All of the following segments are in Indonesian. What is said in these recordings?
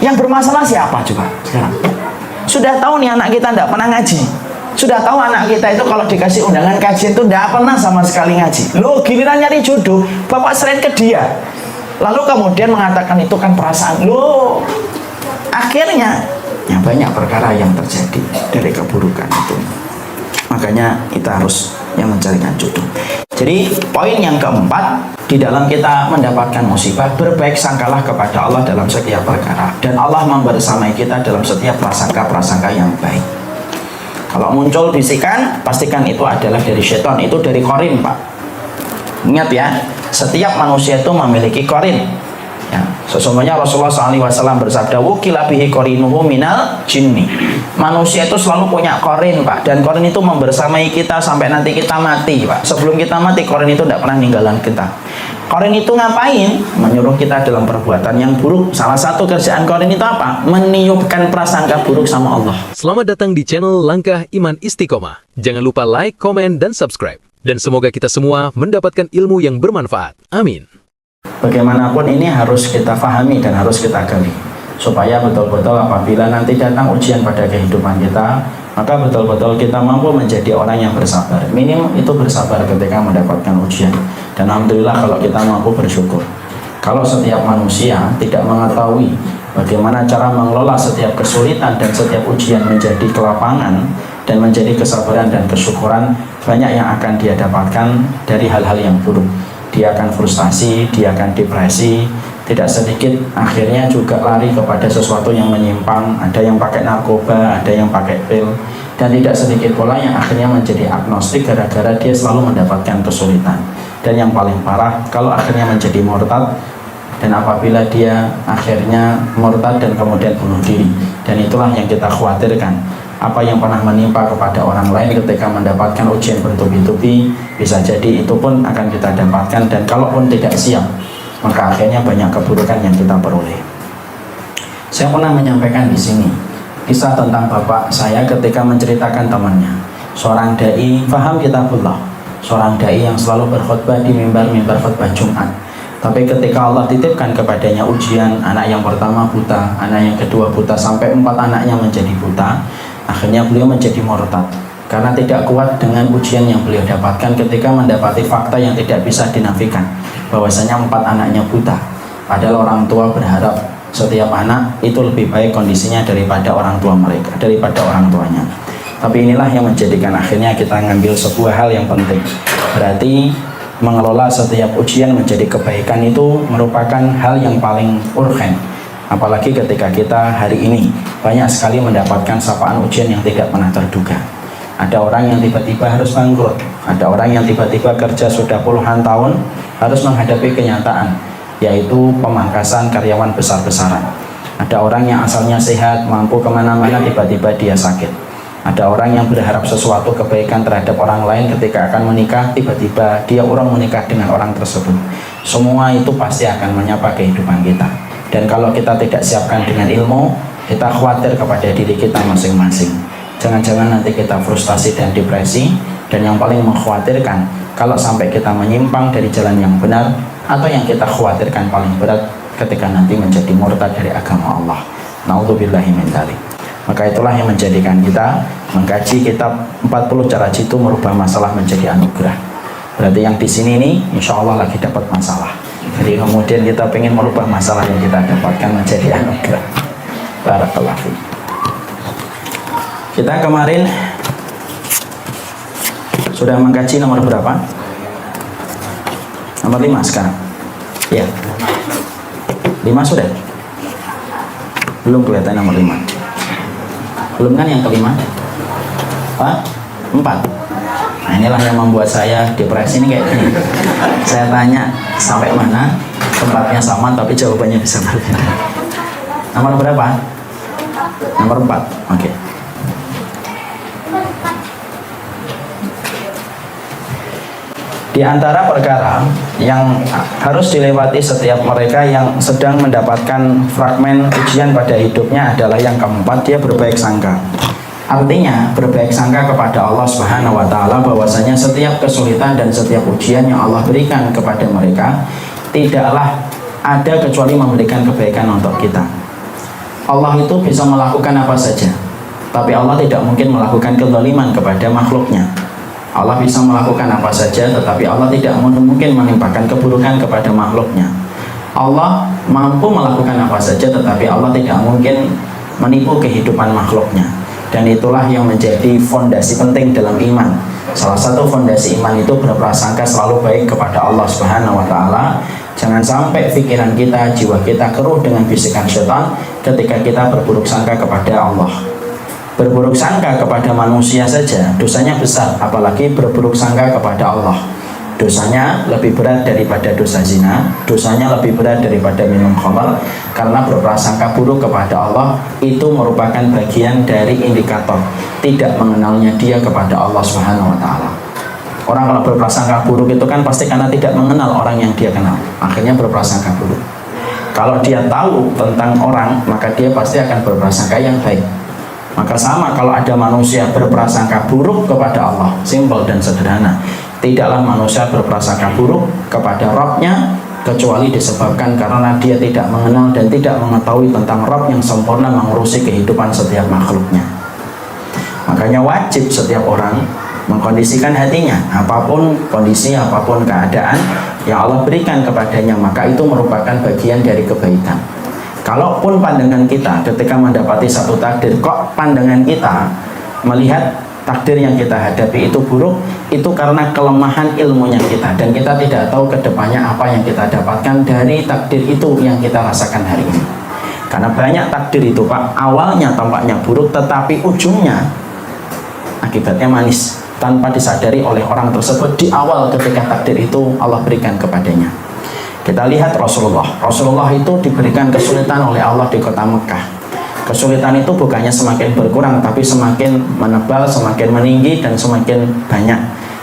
Yang bermasalah siapa coba sekarang? Sudah tahu nih anak kita tidak pernah ngaji. Sudah tahu anak kita itu kalau dikasih undangan kajian itu tidak pernah sama sekali ngaji. Loh, giliran nyari jodoh, bapak serahin ke dia. Lalu kemudian mengatakan itu kan perasaan. Loh, akhirnya ya banyak perkara yang terjadi dari keburukan itu. Makanya kita harus yang mencarikan jodoh. Jadi poin yang keempat, di dalam kita mendapatkan musibah, berbaik sangkalah kepada Allah dalam setiap perkara, dan Allah membersamai kita dalam setiap prasangka-prasangka yang baik. Kalau muncul bisikan, pastikan itu adalah dari syaitan, itu dari korin, Pak. Ingat ya, setiap manusia itu memiliki korin. Ya, sesungguhnya Rasulullah SAW bersabda, wukila bihi qorinuhu minal jinni. Manusia itu selalu punya korin, Pak, dan korin itu membersamai kita sampai nanti kita mati, Pak. Sebelum kita mati, korin itu tidak pernah ninggalan kita. Korin itu ngapain? Menyuruh kita dalam perbuatan yang buruk. Salah satu kerjaan korin itu apa? Meniupkan prasangka buruk sama Allah. Selamat datang di channel Langkah Iman Istiqomah. Jangan lupa like, komen, dan subscribe. Dan semoga kita semua mendapatkan ilmu yang bermanfaat. Amin. Bagaimanapun ini harus kita pahami dan harus kita gali, supaya betul-betul apabila nanti datang ujian pada kehidupan kita, maka betul-betul kita mampu menjadi orang yang bersabar. Minim itu bersabar ketika mendapatkan ujian. Dan alhamdulillah kalau kita mampu bersyukur. Kalau setiap manusia tidak mengetahui bagaimana cara mengelola setiap kesulitan dan setiap ujian menjadi kelapangan dan menjadi kesabaran dan kesyukuran, banyak yang akan dia dapatkan dari hal-hal yang buruk. Dia akan frustasi, dia akan depresi, tidak sedikit akhirnya juga lari kepada sesuatu yang menyimpang. Ada yang pakai narkoba, ada yang pakai pil, dan tidak sedikit pula yang akhirnya menjadi agnostik gara-gara dia selalu mendapatkan kesulitan. Dan yang paling parah, kalau akhirnya menjadi murtad, dan apabila dia akhirnya murtad dan kemudian bunuh diri. Dan itulah yang kita khawatirkan. Apa yang pernah menimpa kepada orang lain ketika mendapatkan ujian bertubi-tubi, bisa jadi itu pun akan kita dapatkan. Dan kalaupun tidak siap, maka akhirnya banyak keburukan yang kita peroleh. Saya pernah menyampaikan di sini kisah tentang bapak saya ketika menceritakan temannya, seorang dai paham kitabullah, seorang dai yang selalu berkhutbah di mimbar-mimbar khutbah Jumat. Tapi ketika Allah titipkan kepadanya ujian, anak yang pertama buta, anak yang kedua buta, sampai 4 anaknya menjadi buta, akhirnya beliau menjadi murtad karena tidak kuat dengan ujian yang beliau dapatkan ketika mendapati fakta yang tidak bisa dinafikan, bahwasanya 4 anaknya buta. Padahal orang tua berharap setiap anak itu lebih baik kondisinya daripada orang tua mereka, daripada orang tuanya. Tapi inilah yang menjadikan akhirnya kita ngambil sebuah hal yang penting. Berarti mengelola setiap ujian menjadi kebaikan itu merupakan hal yang paling urgen. Apalagi ketika kita hari ini banyak sekali mendapatkan sapaan ujian yang tidak pernah terduga. Ada orang yang tiba-tiba harus bangkrut, ada orang yang tiba-tiba kerja sudah puluhan tahun harus menghadapi kenyataan, yaitu pemangkasan karyawan besar-besaran. Ada orang yang asalnya sehat, mampu kemana-mana, tiba-tiba dia sakit. Ada orang yang berharap sesuatu kebaikan terhadap orang lain ketika akan menikah, tiba-tiba dia urung menikah dengan orang tersebut. Semua itu pasti akan menyapa kehidupan kita. Dan kalau kita tidak siapkan dengan ilmu, kita khawatir kepada diri kita masing-masing. Jangan-jangan nanti kita frustasi dan depresi. Dan yang paling mengkhawatirkan, kalau sampai kita menyimpang dari jalan yang benar, atau yang kita khawatirkan paling berat, ketika nanti menjadi murtad dari agama Allah. Na'udzubillahi min dzalik. Maka itulah yang menjadikan kita mengkaji kitab 40 cara jitu merubah masalah menjadi anugerah. Berarti yang di sini nih insya Allah lagi dapat masalah. Jadi kemudian kita pengen merubah masalah yang kita dapatkan menjadi anugerah. Barakallahu fiik. Kita kemarin sudah mengkaji nomor berapa? Nomor 5 sekarang. Ya. 5 sudah? Belum kelihatan nomor 5. Belum kan yang kelima? Apa? 4. Nah inilah yang membuat saya depresi ini kayak gini. Saya tanya sampai mana, tempatnya sama tapi jawabannya bisa berbeda. Nomor berapa? Nomor 4. Oke. Di antara perkara yang harus dilewati setiap mereka yang sedang mendapatkan fragmen ujian pada hidupnya adalah yang keempat, dia berbaik sangka. Artinya berbaik sangka kepada Allah Subhanahu wa Ta'ala bahwasanya setiap kesulitan dan setiap ujian yang Allah berikan kepada mereka tidaklah ada kecuali memberikan kebaikan untuk kita. Allah itu bisa melakukan apa saja, tapi Allah tidak mungkin melakukan kezaliman kepada makhluknya. Allah bisa melakukan apa saja, tetapi Allah tidak mungkin menimpakan keburukan kepada makhluknya. Allah mampu melakukan apa saja, tetapi Allah tidak mungkin menipu kehidupan makhluknya. Dan itulah yang menjadi fondasi penting dalam iman. Salah satu fondasi iman itu berprasangka selalu baik kepada Allah Subhanahu wa Ta'ala. Jangan sampai pikiran kita, jiwa kita keruh dengan bisikan syaitan ketika kita berburuk sangka kepada Allah. Berburuk sangka kepada manusia saja dosanya besar, apalagi berburuk sangka kepada Allah. Dosanya lebih berat daripada dosa zina, dosanya lebih berat daripada minum khamar, karena berprasangka buruk kepada Allah itu merupakan bagian dari indikator tidak mengenalnya dia kepada Allah Subhanahu wa Ta'ala. Orang kalau berprasangka buruk itu kan pasti karena tidak mengenal orang yang dia kenal, akhirnya berprasangka buruk. Kalau dia tahu tentang orang, maka dia pasti akan berprasangka yang baik. Maka sama kalau ada manusia berprasangka buruk kepada Allah, simpel dan sederhana. Tidaklah manusia berprasangka buruk kepada Rabb-nya kecuali disebabkan karena dia tidak mengenal dan tidak mengetahui tentang Rabb yang sempurna mengurusi kehidupan setiap makhluknya. Makanya wajib setiap orang mengkondisikan hatinya, apapun kondisi, apapun keadaan yang Allah berikan kepadanya, maka itu merupakan bagian dari kebaikan. Kalaupun pandangan kita ketika mendapati satu takdir, kok pandangan kita melihat takdir yang kita hadapi itu buruk, itu karena kelemahan ilmunya kita, dan kita tidak tahu kedepannya apa yang kita dapatkan dari takdir itu yang kita rasakan hari ini. Karena banyak takdir itu Pak, awalnya tampaknya buruk, tetapi ujungnya akibatnya manis, tanpa disadari oleh orang tersebut di awal ketika takdir itu Allah berikan kepadanya. Kita lihat Rasulullah itu diberikan kesulitan oleh Allah di kota Mekah. Kesulitan itu bukannya semakin berkurang, tapi semakin menebal, semakin meninggi, dan semakin banyak.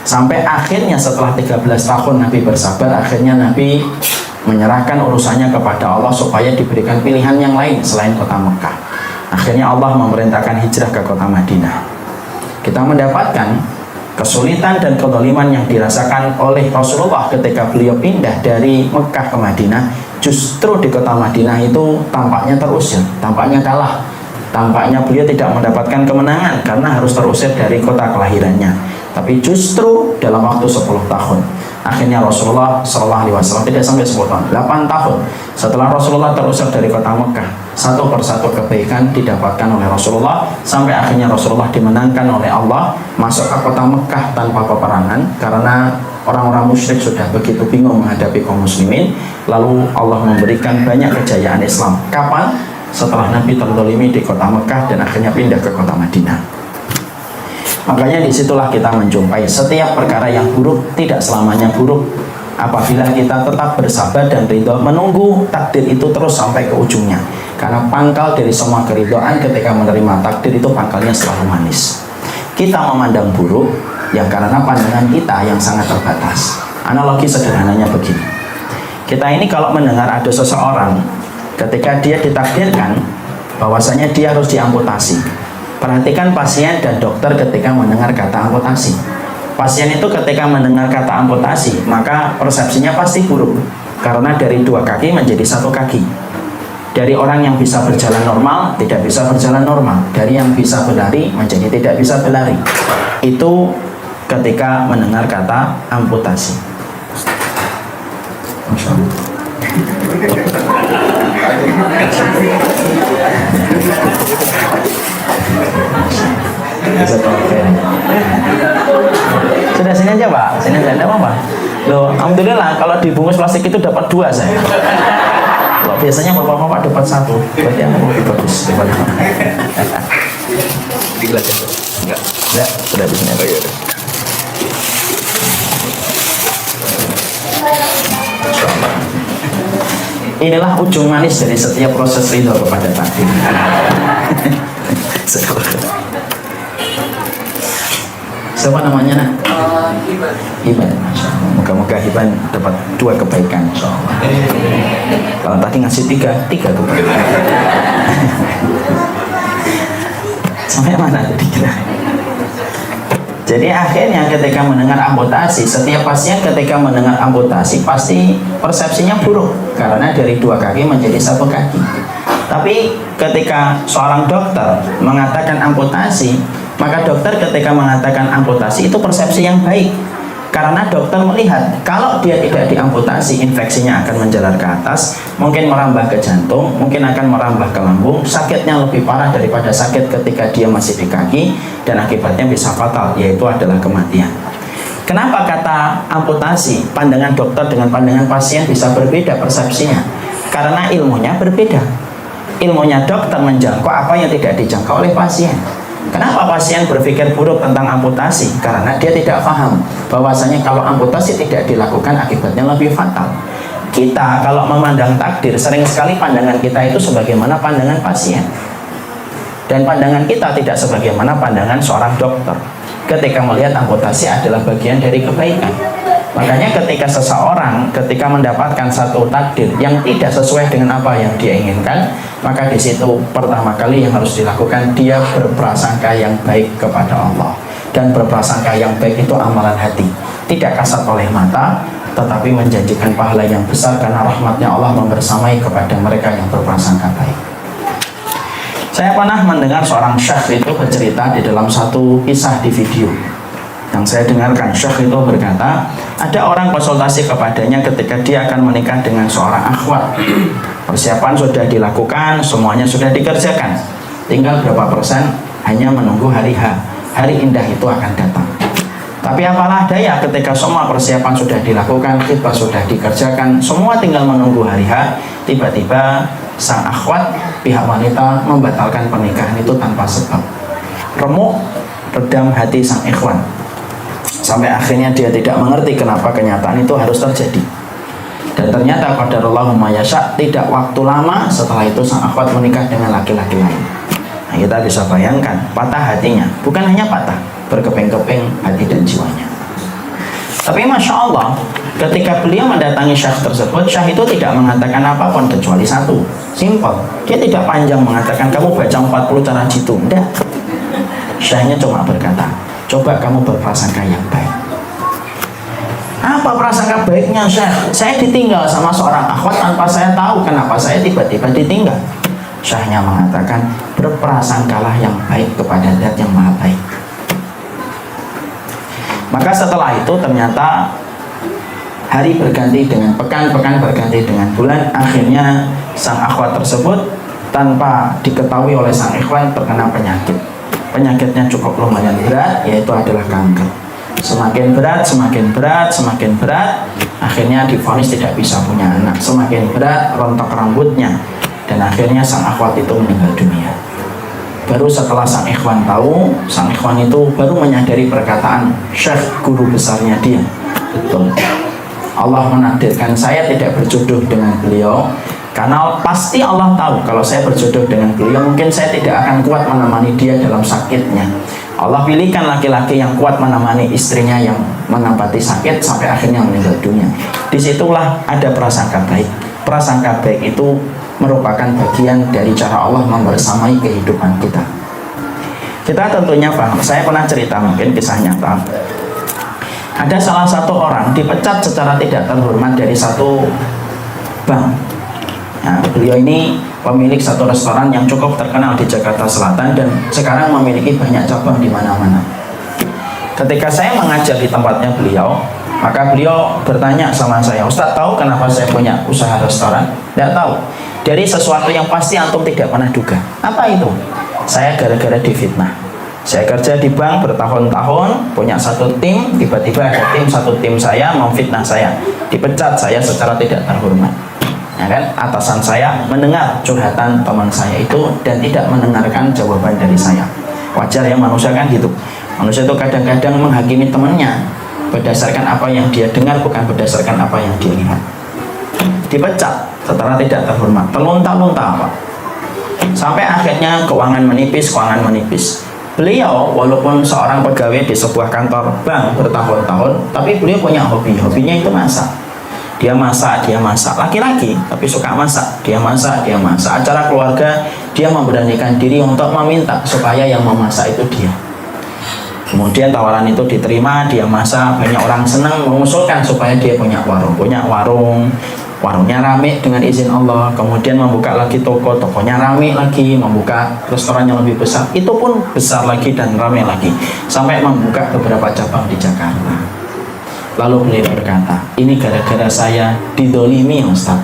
Sampai akhirnya setelah 13 tahun Nabi bersabar, akhirnya Nabi menyerahkan urusannya kepada Allah supaya diberikan pilihan yang lain selain kota Mekah. Akhirnya Allah memerintahkan hijrah ke kota Madinah. Kita mendapatkan kesulitan dan kezaliman yang dirasakan oleh Rasulullah ketika beliau pindah dari Mekah ke Madinah. Justru di kota Madinah itu tampaknya terusir, tampaknya kalah, tampaknya beliau tidak mendapatkan kemenangan karena harus terusir dari kota kelahirannya. Tapi justru dalam waktu 10 tahun akhirnya Rasulullah SAW, tidak sampai 10 tahun, 8 tahun setelah Rasulullah terusir dari kota Mekah, satu persatu kebaikan didapatkan oleh Rasulullah, sampai akhirnya Rasulullah dimenangkan oleh Allah masuk ke kota Mekah tanpa peperangan karena orang-orang musyrik sudah begitu bingung menghadapi kaum muslimin. Lalu Allah memberikan banyak kejayaan Islam. Kapan? Setelah Nabi terzalimi di kota Mekah dan akhirnya pindah ke kota Madinah. Makanya disitulah kita menjumpai setiap perkara yang buruk tidak selamanya buruk apabila kita tetap bersabar dan ridho menunggu takdir itu terus sampai ke ujungnya. Karena pangkal dari semua keridhaan ketika menerima takdir itu pangkalnya selalu manis. Kita memandang buruk yang karena pandangan kita yang sangat terbatas. Analogi sederhananya begini, kita ini kalau mendengar ada seseorang ketika dia ditakdirkan bahwasanya dia harus diamputasi, perhatikan pasien dan dokter ketika mendengar kata amputasi. Pasien itu ketika mendengar kata amputasi maka persepsinya pasti buruk, karena dari 2 kaki menjadi 1 kaki. Dari orang yang bisa berjalan normal tidak bisa berjalan normal, dari yang bisa berlari menjadi tidak bisa berlari. Itu ketika mendengar kata amputasi. Masya Allah. Sudah sini aja Pak, sini aja, tidak apa-apa. Loh, alhamdulillah kalau dibungkus plastik itu dapat 2 saya. Kalau biasanya bapak-bapak dapat 1, berarti yang lebih bagus daripada di gelas itu enggak sudah di sini. oh, iya. Inilah ujung manis dari setiap proses ridho kepada takdir. Siapa namanya nak? Hiban. Moga-moga Hiban dapat 2 kebaikan. Kalau tadi ngasih 3 kebaikan. Sampai mana tadi kita? Jadi akhirnya ketika mendengar amputasi, setiap pasien ketika mendengar amputasi pasti persepsinya buruk karena dari 2 kaki menjadi 1 kaki. Tapi ketika seorang dokter mengatakan amputasi, maka dokter ketika mengatakan amputasi itu persepsi yang baik. Karena dokter melihat kalau dia tidak diamputasi, infeksinya akan menjalar ke atas, mungkin merambah ke jantung, mungkin akan merambah ke lambung, sakitnya lebih parah daripada sakit ketika dia masih di kaki, dan akibatnya bisa fatal, yaitu adalah kematian. Kenapa kata amputasi, pandangan dokter dengan pandangan pasien bisa berbeda persepsinya? Karena ilmunya berbeda. Ilmunya dokter menjangkau apa yang tidak dijangkau oleh pasien. Kenapa pasien berpikir buruk tentang amputasi? Karena dia tidak paham bahwasanya kalau amputasi tidak dilakukan akibatnya lebih fatal. Kita kalau memandang takdir, sering sekali pandangan kita itu sebagaimana pandangan pasien, dan pandangan kita tidak sebagaimana pandangan seorang dokter ketika melihat amputasi adalah bagian dari kebaikan. Makanya ketika seseorang ketika mendapatkan satu takdir yang tidak sesuai dengan apa yang dia inginkan, maka di situ pertama kali yang harus dilakukan, dia berprasangka yang baik kepada Allah. Dan berprasangka yang baik itu amalan hati, tidak kasat oleh mata, tetapi menjanjikan pahala yang besar karena rahmatnya Allah membersamai kepada mereka yang berprasangka baik. Saya pernah mendengar seorang syekh itu bercerita di dalam satu kisah di video yang saya dengarkan. Syekh itu berkata, ada orang konsultasi kepadanya ketika dia akan menikah dengan seorang akhwat. Persiapan sudah dilakukan, semuanya sudah dikerjakan, tinggal berapa persen, hanya menunggu hari H. Hari indah itu akan datang. Tapi apalah daya, ketika semua persiapan sudah dilakukan, khitbah sudah dikerjakan, semua tinggal menunggu hari H, tiba-tiba sang akhwat, pihak wanita membatalkan pernikahan itu tanpa sebab. Remuk, redam hati sang ikhwan, sampai akhirnya dia tidak mengerti kenapa kenyataan itu harus terjadi. Dan ternyata qadarullahu ma yasha, tidak waktu lama setelah itu sang akhwat menikah dengan laki-laki lain. Nah, kita bisa bayangkan patah hatinya, bukan hanya patah, berkeping-keping hati dan jiwanya. Tapi Masya Allah, ketika beliau mendatangi syekh tersebut, syekh itu tidak mengatakan apapun kecuali satu, simple. Dia tidak panjang mengatakan kamu baca 40 cara jitu, enggak. Syekhnya cuma berkata, coba kamu berprasangka yang baik. Apa prasangka baiknya, Syekh? Saya ditinggal sama seorang akhwat tanpa saya tahu kenapa saya tiba-tiba ditinggal. Syekhnya mengatakan, berprasangkalah yang baik kepada Zat yang Maha Baik. Maka setelah itu ternyata hari berganti dengan pekan, pekan berganti dengan bulan. Akhirnya sang akhwat tersebut tanpa diketahui oleh sang ikhwan terkena penyakit. Penyakitnya cukup lumayan berat, yaitu adalah kanker. Semakin berat, semakin berat, semakin berat, akhirnya divonis tidak bisa punya anak. Semakin berat, rontok rambutnya, dan akhirnya sang akhwat itu meninggal dunia. Baru setelah sang ikhwan tahu, sang ikhwan itu baru menyadari perkataan syekh guru besarnya dia. Betul, Allah menakdirkan saya tidak berjodoh dengan beliau, karena pasti Allah tahu kalau saya berjodoh dengan beliau, mungkin saya tidak akan kuat menemani dia dalam sakitnya. Allah pilihkan laki-laki yang kuat menemani istrinya yang menempati sakit sampai akhirnya meninggal dunia. Disitulah ada prasangka baik. Prasangka baik itu merupakan bagian dari cara Allah membersamai kehidupan kita. Kita tentunya paham. Saya pernah cerita, mungkin kisah nyata. Ada salah satu orang dipecat secara tidak terhormat dari satu bank. Nah, beliau ini pemilik satu restoran yang cukup terkenal di Jakarta Selatan dan sekarang memiliki banyak cabang di mana-mana. Ketika saya mengajar di tempatnya beliau, maka beliau bertanya sama saya, Ustadz, tahu kenapa saya punya usaha restoran? Tidak tahu. Dari sesuatu yang pasti antum tidak pernah duga. Apa itu? Saya gara-gara difitnah. Saya kerja di bank bertahun-tahun, punya satu tim, tiba-tiba ada satu tim saya memfitnah saya, dipecat saya secara tidak terhormat. Ya kan? Atasan saya mendengar curhatan teman saya itu dan tidak mendengarkan jawaban dari saya. Wajar ya, manusia kan gitu. Manusia itu kadang-kadang menghakimi temannya berdasarkan apa yang dia dengar, bukan berdasarkan apa yang dia lihat. Dipecat secara tidak terhormat, terlunta-lunta Pak. Sampai akhirnya keuangan menipis. Beliau walaupun seorang pegawai di sebuah kantor bank bertahun-tahun, tapi beliau punya hobi. Hobinya itu masak. Dia masak. Laki-laki tapi suka masak. Dia masak. Acara keluarga dia memberanikan diri untuk meminta supaya yang memasak itu dia. Kemudian tawaran itu diterima, dia masak, banyak orang senang mengusulkan supaya dia punya warung. warungnya rame dengan izin Allah, kemudian membuka lagi toko, tokonya rame lagi, membuka restoran yang lebih besar, itu pun besar lagi dan rame lagi, sampai membuka beberapa cabang di Jakarta. Lalu beliau berkata, ini gara-gara saya didolimi Ustaz,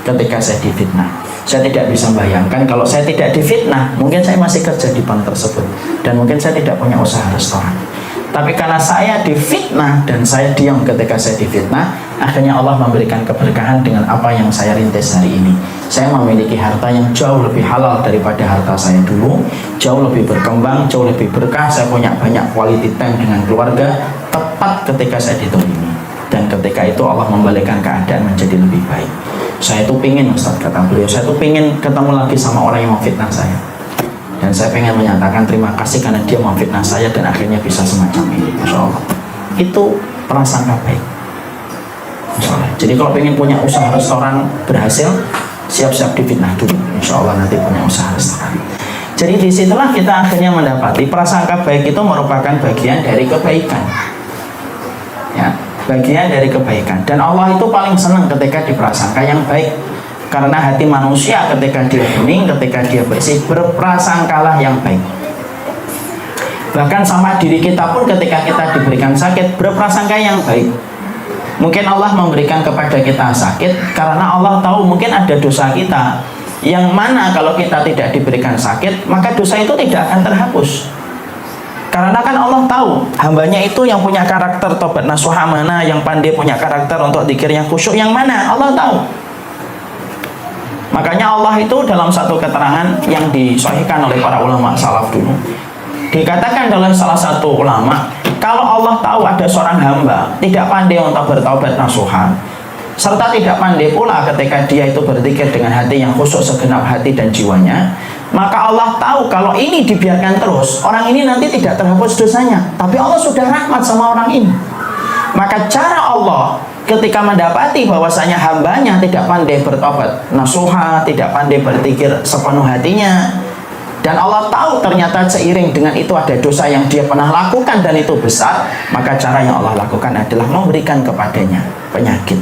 ketika saya difitnah. Saya tidak bisa bayangkan kalau saya tidak difitnah, mungkin saya masih kerja di bank tersebut dan mungkin saya tidak punya usaha restoran. Tapi karena saya difitnah dan saya diam ketika saya difitnah, akhirnya Allah memberikan keberkahan dengan apa yang saya rintis hari ini. Saya memiliki harta yang jauh lebih halal daripada harta saya dulu, jauh lebih berkembang, jauh lebih berkah. Saya punya banyak quality time dengan keluarga tepat ketika saya ditolimi. Dan ketika itu Allah membalikkan keadaan menjadi lebih baik. Saya tuh pingin, Ustaz, kata beliau, saya tuh pingin ketemu lagi sama orang yang memfitnah saya. Dan saya pengen menyatakan terima kasih karena dia memfitnah saya dan akhirnya bisa semacam ini. Masya Allah. Itu prasangka baik. Masya Allah. Jadi kalau pengen punya usaha restoran berhasil, siap-siap difitnah dulu. Insya Allah nanti punya usaha restoran. Jadi disitulah kita akhirnya mendapati prasangka baik itu merupakan bagian dari kebaikan. Ya, bagian dari kebaikan. Dan Allah itu paling senang ketika diprasangka yang baik. Karena hati manusia ketika dia bening, ketika dia bersih, berprasangkalah yang baik. Bahkan sama diri kita pun ketika kita diberikan sakit, berprasangka yang baik. Mungkin Allah memberikan kepada kita sakit karena Allah tahu mungkin ada dosa kita, yang mana kalau kita tidak diberikan sakit, maka dosa itu tidak akan terhapus. Karena kan Allah tahu hambanya itu yang punya karakter tobat nasuha mana, yang pandai punya karakter untuk dzikir yang khusyuk yang mana, Allah tahu. Makanya Allah itu dalam satu keterangan yang disahihkan oleh para ulama salaf dulu, dikatakan dalam salah satu ulama, kalau Allah tahu ada seorang hamba tidak pandai untuk bertaubat nasuha, serta tidak pandai pula ketika dia itu berzikir dengan hati yang khusyuk segenap hati dan jiwanya, maka Allah tahu kalau ini dibiarkan terus, orang ini nanti tidak terhapus dosanya. Tapi Allah sudah rahmat sama orang ini. Maka cara Allah ketika mendapati bahwasanya hambanya tidak pandai bertobat nasuha, tidak pandai berzikir sepenuh hatinya, dan Allah tahu ternyata seiring dengan itu ada dosa yang dia pernah lakukan dan itu besar, maka cara yang Allah lakukan adalah memberikan kepadanya penyakit,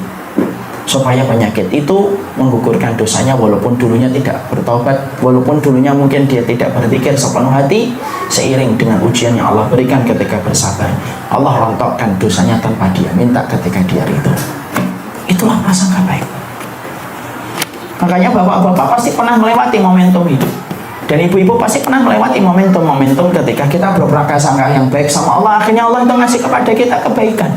supaya penyakit itu menggugurkan dosanya walaupun dulunya tidak bertobat, walaupun dulunya mungkin dia tidak berzikir sepenuh hati. Seiring dengan ujian yang Allah berikan ketika bersabar, Allah rontokkan dosanya tanpa dia minta ketika dia ridho. Itulah prasangka baik. Makanya bapak-bapak pasti pernah melewati momentum itu, dan ibu-ibu pasti pernah melewati momentum-momentum ketika kita berprasangka yang baik sama Allah, akhirnya Allah itu ngasih kepada kita kebaikan.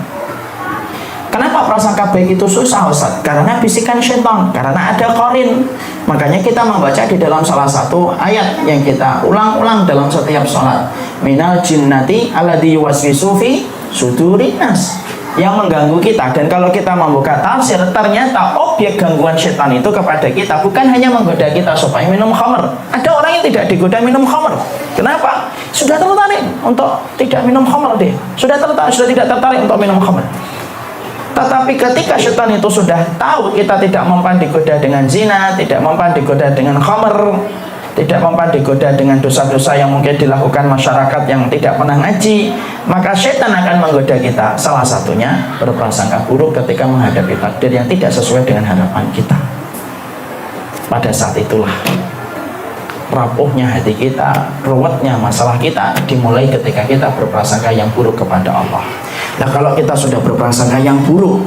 Kenapa prasangka baik itu susah, Ustaz? Karena bisikan syaitan, karena ada qarin. Makanya kita membaca di dalam salah satu ayat yang kita ulang-ulang dalam setiap sholat, minal jinnati alladhi yuwaswisu fi sudurin nas, yang mengganggu kita. Dan kalau kita membuka tafsir, ternyata objek gangguan syaitan itu kepada kita bukan hanya menggoda kita supaya minum khamr. Ada orang yang tidak digoda minum khamr. Kenapa? Sudah tertarik untuk tidak minum khamr deh. Sudah tidak tertarik untuk minum khamr. Tetapi ketika syaitan itu sudah tahu kita tidak mempan digoda dengan zina, tidak mempan digoda dengan khamr, tidak mempan digoda dengan dosa-dosa yang mungkin dilakukan masyarakat yang tidak pernah ngaji, maka syaitan akan menggoda kita. Salah satunya berprasangka buruk ketika menghadapi takdir yang tidak sesuai dengan harapan kita. Pada saat itulah rapuhnya hati kita, ruwetnya masalah kita dimulai ketika kita berprasangka yang buruk kepada Allah. Nah, kalau kita sudah berprasangka yang buruk,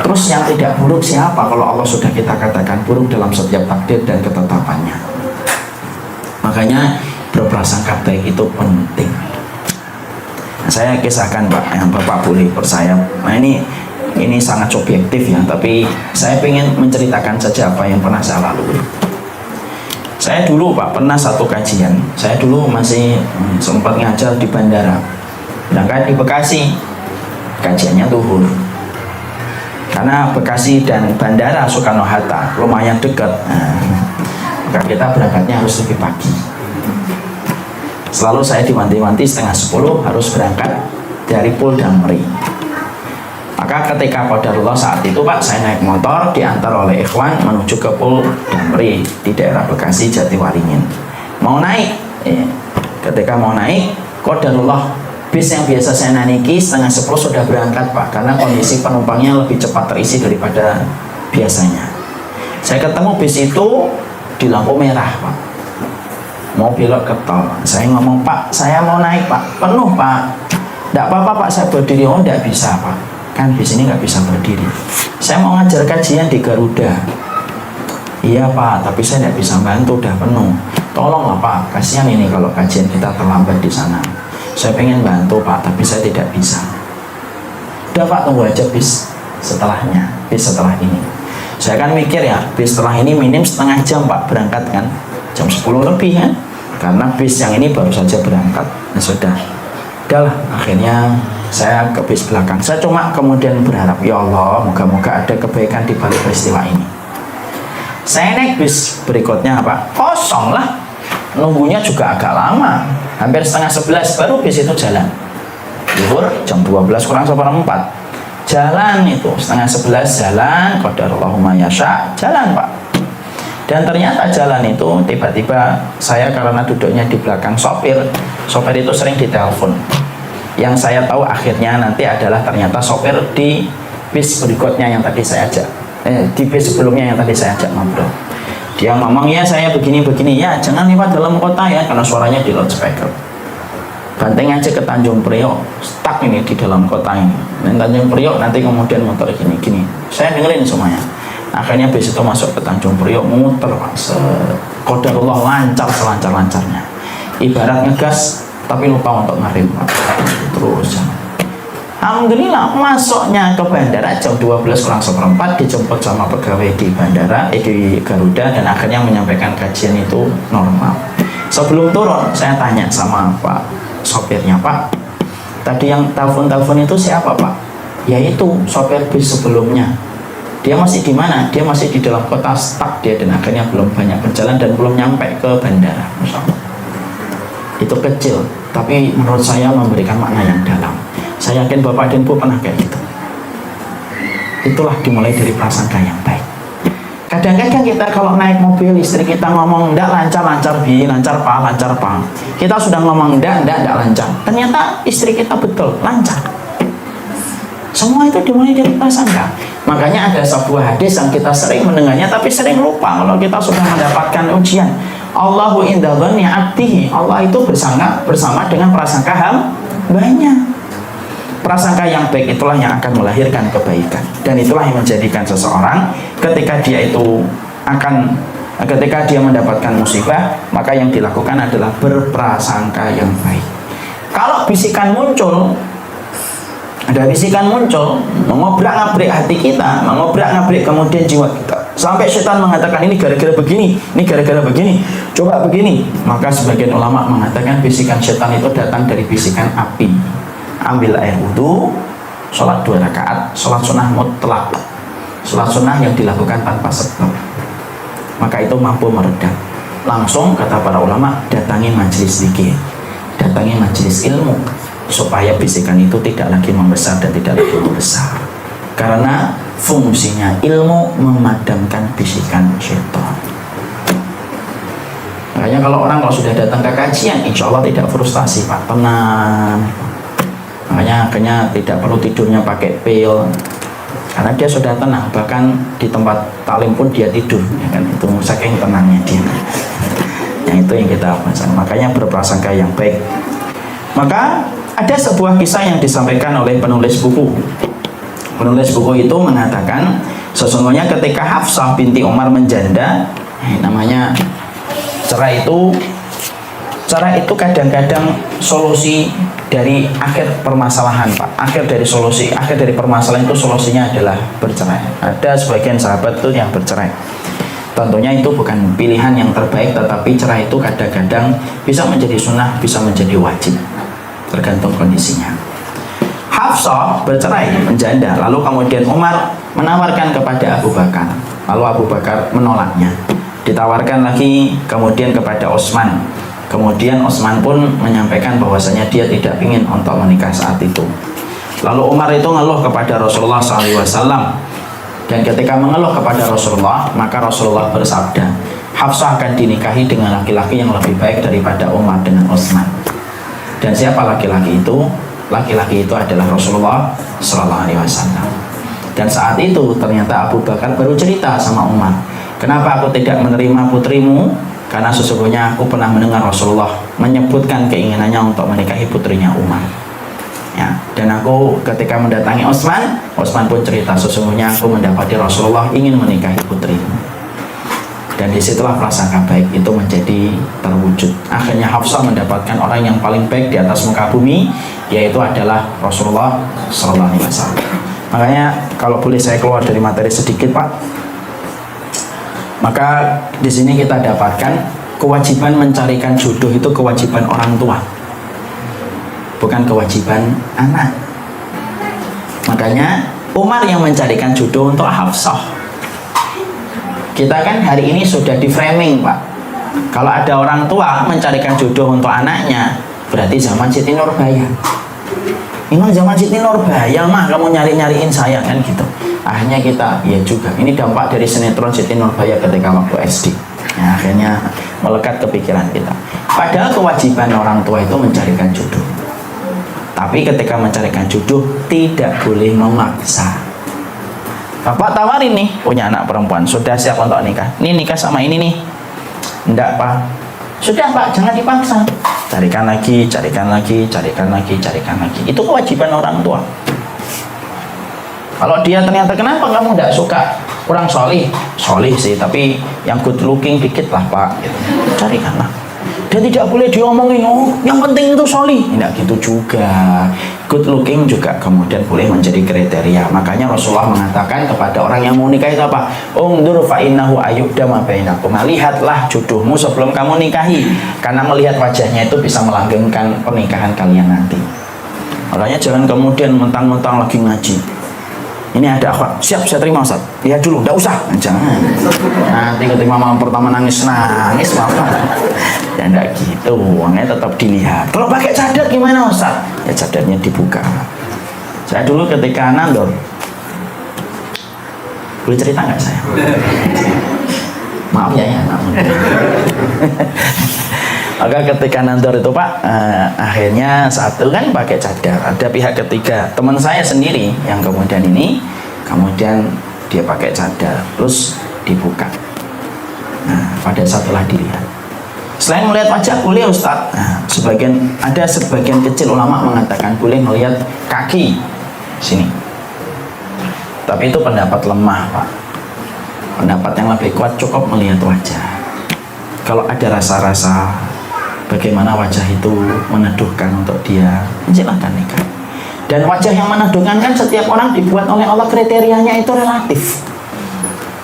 terus yang tidak buruk siapa kalau Allah sudah kita katakan buruk dalam setiap takdir dan ketetapannya? Makanya berprasangka baik itu penting. Nah, saya kisahkan Pak, yang Bapak boleh percaya. Nah, ini sangat subjektif ya, tapi saya ingin menceritakan saja apa yang pernah saya lalui. Saya dulu Pak pernah satu kajian. Saya dulu masih sempat ngajar di bandara. Sedangkan di Bekasi kajiannya zuhur. Karena Bekasi dan Bandara Soekarno-Hatta lumayan dekat, maka kita berangkatnya harus lebih pagi. Selalu saya diwanti-wanti 9:30 harus berangkat dari Polda Damri. Maka ketika qadarullah saat itu Pak, saya naik motor diantar oleh ikhwan menuju ke Polda Damri di daerah Bekasi Jatiwaringin. Mau naik, ketika mau naik qadarullah bis yang biasa saya naiki setengah 10 sudah berangkat Pak, karena kondisi penumpangnya lebih cepat terisi daripada biasanya. Saya ketemu bis itu di lampu merah Pak, mau belok ke tol. Saya ngomong, Pak, saya mau naik Pak, penuh Pak. Tidak apa-apa Pak, saya berdiri. Oh, tidak bisa Pak, kan bis ini nggak bisa berdiri. Saya mau ngajar kajian di Garuda. Iya Pak, tapi saya tidak bisa bantu, udah penuh. Tolonglah Pak, kasihan ini kalau kajian kita terlambat di sana. Saya pengen bantu Pak, tapi saya tidak bisa. Udah Pak, tunggu aja bis setelahnya, bis setelah ini. Saya kan mikir ya, bis setelah ini minim setengah jam Pak berangkat kan, jam 10 lebih kan, karena bis yang ini baru saja berangkat. Nah sudah, udahlah, akhirnya saya ke bis belakang. Saya cuma kemudian berharap, ya Allah, moga-moga ada kebaikan di balik peristiwa ini. Saya naik bis berikutnya Pak, kosong lah, nunggunya juga agak lama, hampir setengah 11 baru bis itu jalan. Zuhur jam 12 kurang 1/4 jalan, itu setengah 11 jalan, qadarullahu ma yasha, jalan Pak. Dan ternyata jalan itu tiba-tiba saya, karena duduknya di belakang sopir itu sering ditelepon. Yang saya tahu akhirnya nanti adalah ternyata sopir di bis berikutnya yang tadi saya ajak, di bis sebelumnya yang tadi saya ajak ngobrol. Dia ngomong, ya saya begini-begini, ya jangan lewat dalam kota ya, karena suaranya di loudspeaker. Banting aja ke Tanjung Priok, stuck ini di dalam kota ini. Dan Tanjung Priok nanti kemudian muter gini-gini. Saya dengerin semuanya. Akhirnya bis itu masuk ke Tanjung Priok, muter Pak, qadarullah lancar selancar-lancarnya. Ibarat ngegas tapi lupa untuk ngerem Pak. Terus alhamdulillah masuknya ke bandara jam 12 kurang 1/4, dijemput sama pegawai di bandara, di Garuda, dan akhirnya menyampaikan kajian itu normal. Sebelum turun saya tanya sama Pak sopirnya, Pak, tadi yang telepon itu siapa Pak? Yaitu sopir bis sebelumnya. Dia masih di mana? Dia masih di dalam kota, stuck dia, dan akhirnya belum banyak berjalan dan belum nyampe ke bandara. Masya Allah. Itu kecil, tapi menurut saya memberikan makna yang dalam. Saya yakin Bapak dan Ibu pernah kayak gitu. Itulah dimulai dari prasangka yang baik. Kadang-kadang kita kalau naik mobil, istri kita ngomong ndak lancar bi, lancar pa. Kita sudah ngomong ndak lancar. Ternyata istri kita betul lancar. Semua itu dimulai dari prasangka. Makanya ada sebuah hadis yang kita sering mendengarnya tapi sering lupa kalau kita sudah mendapatkan ujian. Allahu inda dhanni 'abdihi. Allah itu bersama dengan prasangka hambanya. Prasangka yang baik itulah yang akan melahirkan kebaikan, dan itulah yang menjadikan seseorang ketika dia mendapatkan musibah, maka yang dilakukan adalah berprasangka yang baik. Kalau ada bisikan muncul mengobrak-ngabrik hati kita, mengobrak-ngabrik kemudian jiwa kita, sampai setan mengatakan ini gara-gara begini, coba begini, maka sebagian ulama mengatakan bisikan setan itu datang dari bisikan api. Ambil air wudhu, sholat 2 rakaat, sholat sunnah mutlak, sholat sunnah yang dilakukan tanpa sebab, maka itu mampu meredam. Langsung kata para ulama, datangi majelis zikir, datangi majelis ilmu, supaya bisikan itu tidak lagi membesar dan tidak lagi membesar. Karena fungsinya ilmu memadamkan bisikan syaitan. Makanya kalau sudah datang ke kajian, insya Allah tidak frustasi Pak, tenang. Makanya akhirnya tidak perlu tidurnya pakai pil, karena dia sudah tenang. Bahkan di tempat talim pun dia tidur, ya kan, itu saking tenangnya dia. Yang itu yang kita bahas. Makanya berprasangka yang baik. Maka ada sebuah kisah yang disampaikan oleh penulis buku. Penulis buku itu mengatakan, sesungguhnya ketika Hafsah binti Umar menjanda, namanya cerai itu kadang-kadang solusi dari akhir permasalahan Pak. Akhir dari permasalahan itu solusinya adalah bercerai. Ada sebagian sahabat itu yang bercerai. Tentunya itu bukan pilihan yang terbaik, tetapi cerai itu kadang-kadang bisa menjadi sunnah, bisa menjadi wajib, tergantung kondisinya. Hafsah bercerai, menjanda, lalu kemudian Umar menawarkan kepada Abu Bakar, lalu Abu Bakar menolaknya. Ditawarkan lagi kemudian kepada Utsman. Kemudian Utsman pun menyampaikan bahwasanya dia tidak ingin untuk menikah saat itu. Lalu Umar itu ngeluh kepada Rasulullah SAW, dan ketika mengeluh kepada Rasulullah, maka Rasulullah bersabda, Hafsah akan dinikahi dengan laki-laki yang lebih baik daripada Umar dengan Utsman. Dan siapa laki-laki itu? Laki-laki itu adalah Rasulullah Sallallahu Alaihi Wasallam. Dan saat itu ternyata Abu Bakar baru cerita sama Umar, kenapa aku tidak menerima putrimu? Karena sesungguhnya aku pernah mendengar Rasulullah menyebutkan keinginannya untuk menikahi putrinya Umar. Ya, dan aku ketika mendatangi Utsman pun cerita, sesungguhnya aku mendapati Rasulullah ingin menikahi putrimu. Dan disitulah prasangka baik itu menjadi terwujud. Akhirnya Hafsah mendapatkan orang yang paling baik di atas muka bumi, yaitu adalah Rasulullah Sallallahu Alaihi Wasallam. Makanya kalau boleh saya keluar dari materi sedikit, Pak, maka di sini kita dapatkan kewajiban mencarikan jodoh itu kewajiban orang tua, bukan kewajiban anak. Makanya Umar yang mencarikan jodoh untuk Hafsah. Kita kan hari ini sudah di framing, Pak. Kalau ada orang tua mencarikan jodoh untuk anaknya, berarti zaman Siti Nurbaya. Emang zaman Siti Nurbaya mah kamu nyariin saya, kan gitu. Akhirnya kita, ya juga, ini dampak dari sinetron Siti Nurbaya ketika waktu SD. Ya, akhirnya melekat ke pikiran kita. Padahal kewajiban orang tua itu mencarikan jodoh. Tapi ketika mencarikan jodoh tidak boleh memaksa. Bapak tawarin nih, punya anak perempuan, sudah siap untuk nikah. Ini nikah sama ini nih. Enggak, Pak. Sudah, Pak, jangan dipaksa. Carikan lagi. Itu kewajiban orang tua. Kalau dia ternyata, kenapa kamu enggak suka kurang solih sih, tapi yang good looking dikit lah, Pak, gitu. Carikanlah. Dan tidak boleh diomongin, oh yang penting itu solih. Tidak gitu juga. Good looking juga kemudian boleh menjadi kriteria. Makanya Rasulullah mengatakan kepada orang yang mau nikah itu apa? Ungdur fa innahu ayyuda ma bainakum. Lihatlah jodohmu sebelum kamu nikahi, karena melihat wajahnya itu bisa melanggengkan pernikahan kalian nanti. Makanya jangan kemudian mentang-mentang lagi ngaji, ini ada akhwat, siap saya terima Ustaz, lihat dulu, enggak usah, jangan. Nanti ketika malam pertama nangis apa? Ya enggak gitu, uangnya tetap dilihat. Kalau pakai cadar gimana Ustaz? Ya cadarnya dibuka. Saya dulu ketika nandor, boleh cerita nggak saya? Maaf ya, maaf. Maka ketika nandor itu, Pak, akhirnya satu kan pakai cadar, ada pihak ketiga, teman saya sendiri yang kemudian dia pakai cadar terus dibuka. Nah, pada setelah dilihat, selain melihat wajah boleh Ustaz, ada sebagian kecil ulama mengatakan boleh melihat kaki sini, tapi itu pendapat lemah, Pak. Pendapat yang lebih kuat cukup melihat wajah. Kalau ada rasa-rasa bagaimana wajah itu meneduhkan untuk dia, silakan nikah. Dan wajah yang meneduhkan kan setiap orang dibuat oleh Allah, kriterianya itu relatif.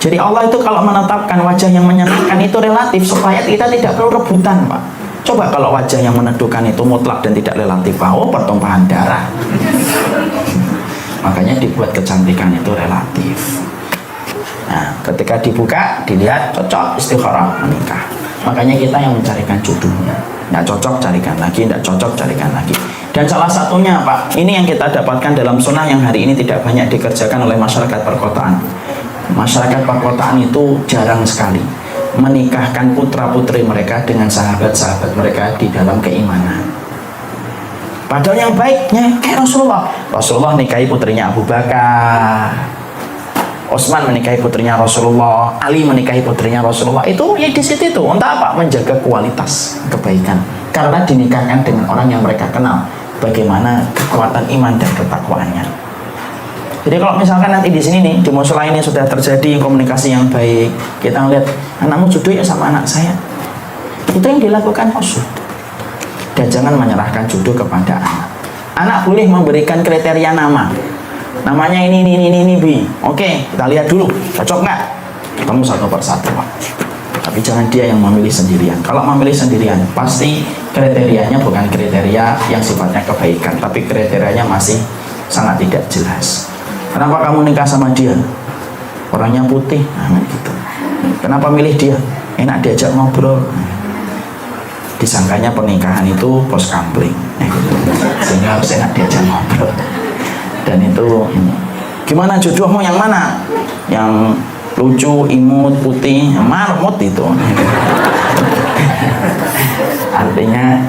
Jadi Allah itu kalau menetapkan wajah yang menyenangkan itu relatif, supaya kita tidak perlu rebutan, Pak. Coba kalau wajah yang meneduhkan itu mutlak dan tidak relatif, oh pertumpahan darah. Makanya dibuat kecantikan itu relatif. Nah, ketika dibuka, dilihat cocok, istikharah, menikah. Makanya kita yang mencarikan jodohnya. Nggak cocok, carikan lagi. Nggak cocok, carikan lagi. Dan salah satunya, Pak, ini yang kita dapatkan dalam sunnah yang hari ini tidak banyak dikerjakan oleh masyarakat perkotaan. Masyarakat perkotaan itu jarang sekali menikahkan putra-putri mereka dengan sahabat-sahabat mereka di dalam keimanan. Padahal yang baiknya kayak Rasulullah nikahi putrinya Abu Bakar, Utsman menikahi putrinya Rasulullah, Ali menikahi putrinya Rasulullah. Itu ya di situ itu untuk apa? Menjaga kualitas kebaikan, karena dinikahkan dengan orang yang mereka kenal bagaimana kekuatan iman dan ketakwaannya. Jadi kalau misalkan nanti di sini nih, di mushola ini sudah terjadi komunikasi yang baik, kita ngeliat anakmu jodoh ya sama anak saya, itu yang dilakukan Rasul. Dan jangan menyerahkan jodoh kepada anak. Anak boleh memberikan kriteria nama, namanya ini Bi. Oke, kita lihat dulu, cocok nggak? Kamu satu persatu, Pak. Tapi jangan dia yang memilih sendirian. Kalau memilih sendirian, pasti kriterianya bukan kriteria yang sifatnya kebaikan, tapi kriterianya masih sangat tidak jelas. Kenapa kamu nikah sama dia? Orangnya putih, nah gitu. Kenapa milih dia? Enak diajak ngobrol. Disangkanya pernikahan itu pos kampling, gitu. Sehingga harus enak diajak ngobrol. Dan itu gimana jodohmu yang mana? Yang lucu, imut, putih, marmut itu. Artinya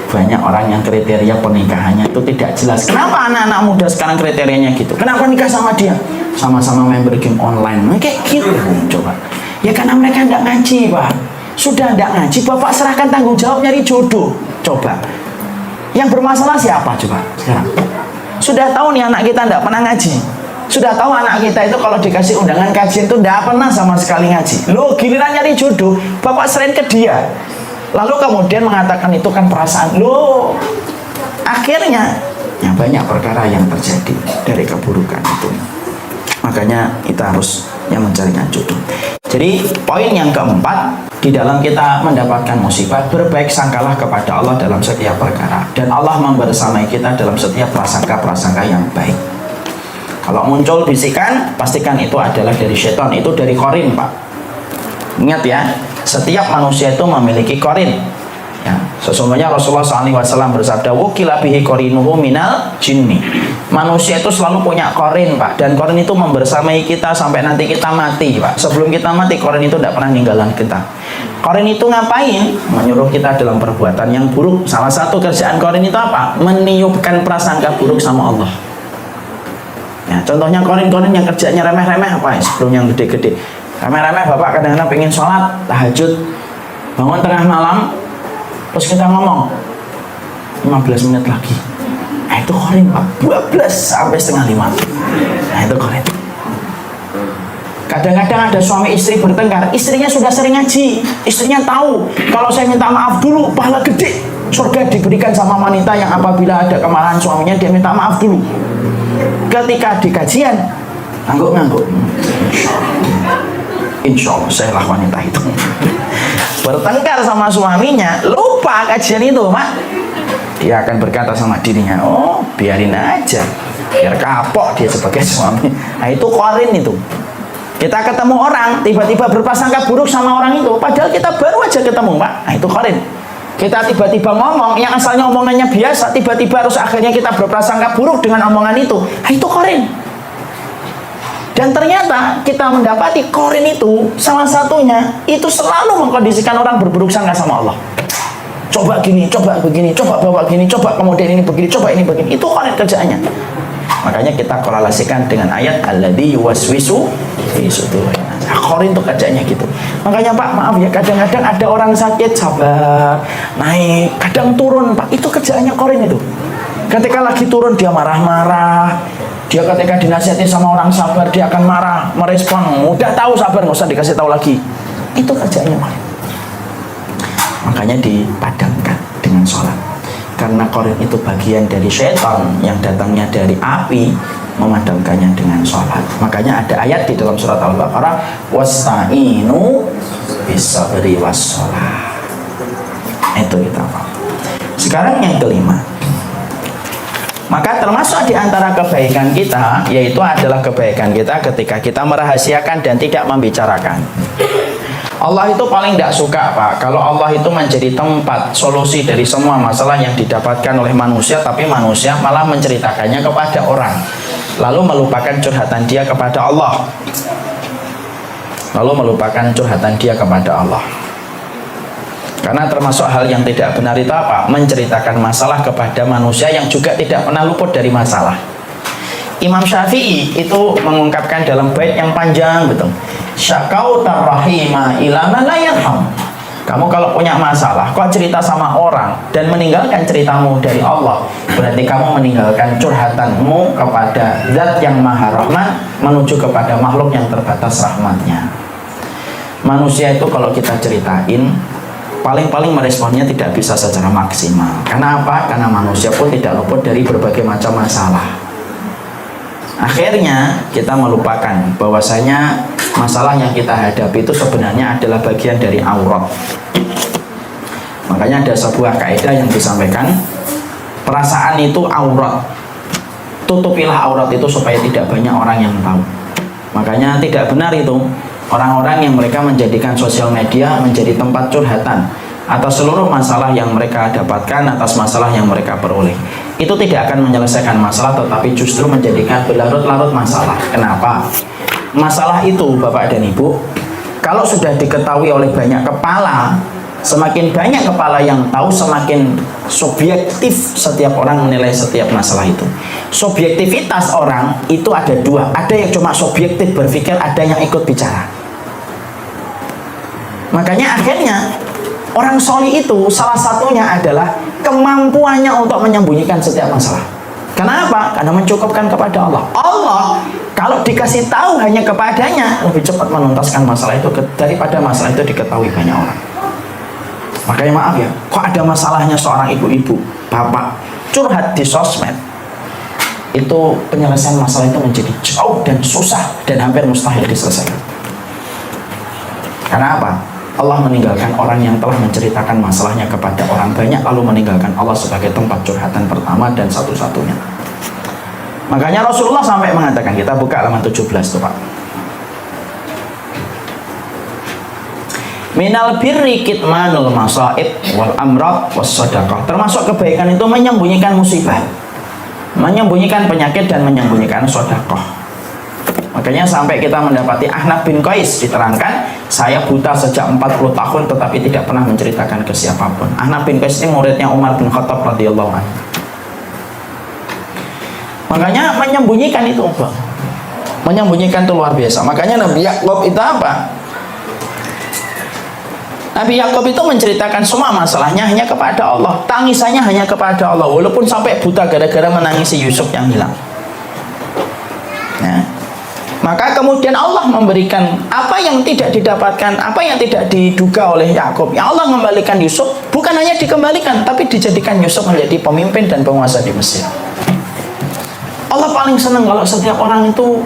banyak orang yang kriteria pernikahannya itu tidak jelas. Kenapa anak-anak muda sekarang kriterianya gitu? Kenapa nikah sama dia? Sama-sama member game online. Kayak gitu coba. Ya karena mereka nggak ngaji, Pak. Sudah nggak ngaji, Bapak serahkan tanggung jawab nyari jodoh. Coba. Yang bermasalah siapa coba sekarang? Sudah tahu nih anak kita nggak pernah ngaji. Sudah tahu anak kita itu kalau dikasih undangan kajian itu nggak pernah sama sekali ngaji. Loh, giliran nyari jodoh, Bapak serahin ke dia. Lalu kemudian mengatakan itu kan perasaan. Loh, akhirnya ya banyak perkara yang terjadi dari keburukan itu. Makanya kita harus yang mencarikan jodoh. Jadi poin yang keempat, di dalam kita mendapatkan musibah, berbaik sangkalah kepada Allah dalam setiap perkara, dan Allah membersamai kita dalam setiap prasangka-prasangka yang baik. Kalau muncul bisikan, pastikan itu adalah dari syaitan, itu dari korin, Pak. Ingat ya, setiap manusia itu memiliki korin. Ya, sesungguhnya Rasulullah SAW bersabda, "Wukila bihi qorinuhu minal jinni." Manusia itu selalu punya korin, Pak, dan korin itu membersamai kita sampai nanti kita mati, Pak. Sebelum kita mati, korin itu tidak pernah ninggalan kita. Korin itu ngapain? Menyuruh kita dalam perbuatan yang buruk. Salah satu kerjaan korin itu apa? Meniupkan prasangka buruk sama Allah. Ya, contohnya korin-korin yang kerjanya remeh-remeh apa ya? Sebelum yang gede-gede. Remeh-remeh, Bapak kadang-kadang pengen sholat, tahajud, bangun tengah malam, terus kita ngomong 15 menit lagi. Nah, itu korin, Pak. 12 sampai setengah 5. Nah, itu korin. Kadang-kadang ada suami istri bertengkar, istrinya sudah sering ngaji, istrinya tahu kalau saya minta maaf dulu pahala gede, surga diberikan sama wanita yang apabila ada kemarahan suaminya dia minta maaf dulu. Ketika di kajian ngangguk-ngangguk, insya Allah saya lah wanita itu. Bertengkar sama suaminya, lupa kajian itu, Mak. Dia akan berkata sama dirinya, oh biarin aja, biar kapok dia sebagai suami. Nah, itu korin itu. Kita ketemu orang, tiba-tiba berprasangka buruk sama orang itu, padahal kita baru aja ketemu, Pak. Nah, itu korin. Kita tiba-tiba ngomong, yang asalnya omongannya biasa, tiba-tiba harus akhirnya kita berprasangka buruk dengan omongan itu. Nah, itu korin. Dan ternyata kita mendapati korin itu, salah satunya, itu selalu mengkondisikan orang berburuk sangka sama Allah. Coba gini, coba begini, coba bawa gini, coba kemudian ini begini, coba ini begini. Itu korin kerjaannya. Makanya kita korelasikan dengan ayat alladzi yuwaswisu fi sudurin. Korin itu kerjanya gitu. Makanya Pak, maaf ya, kadang-kadang ada orang sakit sabar, naik, kadang turun, Pak. Itu kerjaannya korin itu. Ketika lagi turun dia marah-marah. Dia ketika dinasihati sama orang sabar dia akan marah, merespon. Udah tahu sabar, nggak usah dikasih tahu lagi. Itu kerjaannya korin. Makanya dipadamkan dengan sholat. Karena korin itu bagian dari syaitan yang datangnya dari api, memadamkannya dengan sholat. Makanya ada ayat di dalam surat Al-Baqarah, wasta'inu bis-sabri was-sholat. Itu kita paham. Sekarang yang kelima. Maka termasuk di antara kebaikan kita, yaitu adalah kebaikan kita ketika kita merahasiakan dan tidak membicarakan. Allah itu paling tidak suka, Pak, kalau Allah itu menjadi tempat solusi dari semua masalah yang didapatkan oleh manusia, tapi manusia malah menceritakannya kepada orang, lalu melupakan curhatan dia kepada Allah. Karena termasuk hal yang tidak benar itu apa? Menceritakan masalah kepada manusia yang juga tidak pernah luput dari masalah. Imam Syafi'i itu mengungkapkan dalam bait yang panjang, betul. Syakautar rahima ila man la yarham. Kamu kalau punya masalah, kok cerita sama orang dan meninggalkan ceritamu dari Allah, berarti kamu meninggalkan curhatanmu kepada Zat yang Maha Rahman menuju kepada makhluk yang terbatas rahmatnya. Manusia itu kalau kita ceritain, paling-paling meresponnya tidak bisa secara maksimal. Karena apa? Karena manusia pun tidak luput dari berbagai macam masalah. Akhirnya kita melupakan bahwasanya masalah yang kita hadapi itu sebenarnya adalah bagian dari aurat. Makanya ada sebuah kaidah yang disampaikan, perasaan itu aurat. Tutupilah aurat itu supaya tidak banyak orang yang tahu. Makanya tidak benar itu orang-orang yang mereka menjadikan sosial media menjadi tempat curhatan atas seluruh masalah yang mereka dapatkan, atas masalah yang mereka peroleh. Itu tidak akan menyelesaikan masalah, tetapi justru menjadikan berlarut-larut masalah. Kenapa? Masalah itu, Bapak dan Ibu, kalau sudah diketahui oleh banyak kepala, Semakin banyak kepala yang tahu, semakin subjektif setiap orang menilai setiap masalah itu. Subjektivitas orang itu ada dua. Ada yang cuma subjektif berpikir, ada yang ikut bicara. Makanya akhirnya orang solih itu salah satunya adalah kemampuannya untuk menyembunyikan setiap masalah. Kenapa? Karena mencukupkan kepada Allah. Allah kalau dikasih tahu hanya kepadanya, lebih cepat menuntaskan masalah itu daripada masalah itu diketahui banyak orang. Makanya maaf ya, kok ada masalahnya seorang ibu-ibu, bapak curhat di sosmed, itu penyelesaian masalah itu menjadi jauh dan susah dan hampir mustahil diselesaikan. Karena apa? Allah meninggalkan orang yang telah menceritakan masalahnya kepada orang banyak, lalu meninggalkan Allah sebagai tempat curhatan pertama dan satu-satunya. Makanya Rasulullah sampai mengatakan, kita buka halaman 17 tuh Pak. Minal birri kitmanul masaib wal amrad was sadaqah. Termasuk kebaikan itu menyembunyikan musibah, menyembunyikan penyakit dan menyembunyikan sedekah. Makanya sampai kita mendapati Ahnaf bin Qais diterangkan, saya buta sejak 40 tahun tetapi tidak pernah menceritakan ke siapapun. Ahnaf bin Qais ini muridnya Umar bin Khattab radhiyallahu anhu. Makanya menyembunyikan itu, Bang. Menyembunyikan itu luar biasa. Makanya Nabi Yakub itu apa? Nabi Yakub itu menceritakan semua masalahnya hanya kepada Allah, tangisannya hanya kepada Allah, walaupun sampai buta gara-gara menangisi Yusuf yang hilang. Ya. Maka kemudian Allah memberikan apa yang tidak didapatkan, apa yang tidak diduga oleh Yakub. Ya Allah membalikan Yusuf, bukan hanya dikembalikan, tapi dijadikan Yusuf menjadi pemimpin dan penguasa di Mesir. Allah paling senang kalau setiap orang itu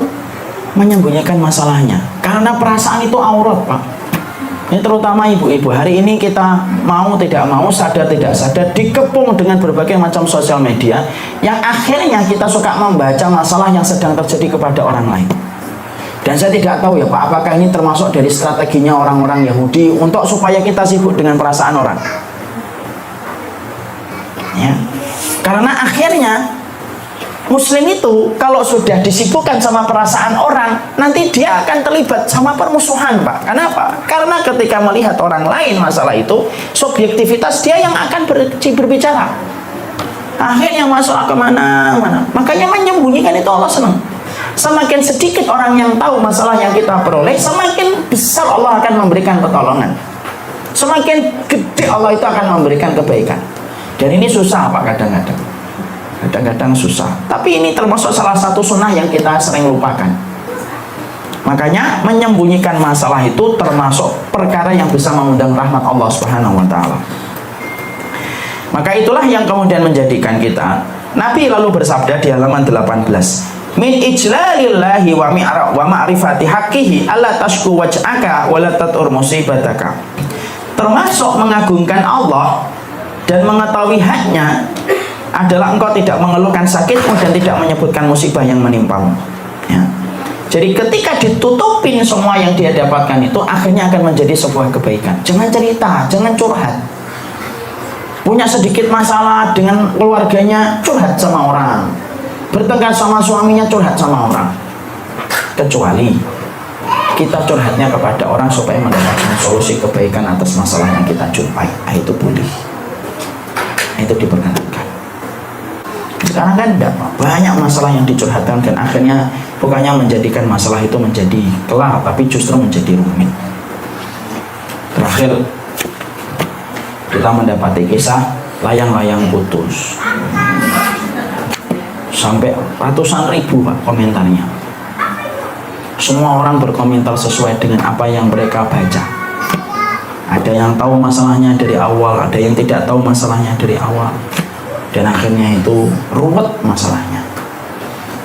menyembunyikan masalahnya, karena perasaan itu aurat, Pak. Ini terutama ibu-ibu. Hari ini kita mau tidak mau, sadar tidak sadar, dikepung dengan berbagai macam sosial media, yang akhirnya kita suka membaca masalah yang sedang terjadi kepada orang lain. Dan saya tidak tahu ya Pak, apakah ini termasuk dari strateginya orang-orang Yahudi untuk supaya kita sibuk dengan perasaan orang. Ya. Karena akhirnya Muslim itu kalau sudah disibukkan sama perasaan orang, nanti dia akan terlibat sama permusuhan, Pak. Kenapa? Karena ketika melihat orang lain masalah itu, subjektivitas dia yang akan berbicara. Akhirnya masalah kemana-mana. Makanya menyembunyikan itu Allah senang. Semakin sedikit orang yang tahu masalah yang kita peroleh, semakin besar Allah akan memberikan pertolongan. Semakin gede Allah itu akan memberikan kebaikan. Dan ini susah Pak kadang-kadang. Kadang-kadang susah. Tapi ini termasuk salah satu sunnah yang kita sering lupakan. Makanya menyembunyikan masalah itu termasuk perkara yang bisa mengundang rahmat Allah Subhanahu wa taala. Maka itulah yang kemudian menjadikan kita, Nabi lalu bersabda di halaman 18, min ijlalillahi wa ma'rifati haqqihi alla tashku waj'aka wa la tatur musibataka. Termasuk mengagungkan Allah dan mengetahui haknya adalah engkau tidak mengeluhkan sakitmu dan tidak menyebutkan musibah yang menimpamu. Ya. Jadi ketika ditutupin semua yang dia dapatkan itu, akhirnya akan menjadi sebuah kebaikan. Jangan cerita, jangan curhat. Punya sedikit masalah dengan keluarganya, curhat sama orang. Bertengkar sama suaminya, curhat sama orang. Kecuali kita curhatnya kepada orang supaya mendapatkan solusi kebaikan atas masalah yang kita jumpai. Itu boleh. Itu diperkenankan. Sekarang kan tidak, banyak masalah yang dicurhatkan dan akhirnya bukannya menjadikan masalah itu menjadi kelar, tapi justru menjadi rumit. Terakhir kita mendapati kisah layang-layang putus. Sampai ratusan ribu Pak komentarnya. Semua orang berkomentar sesuai dengan apa yang mereka baca. Ada yang tahu masalahnya dari awal, ada yang tidak tahu masalahnya dari awal. Dan akhirnya itu ruwet masalahnya.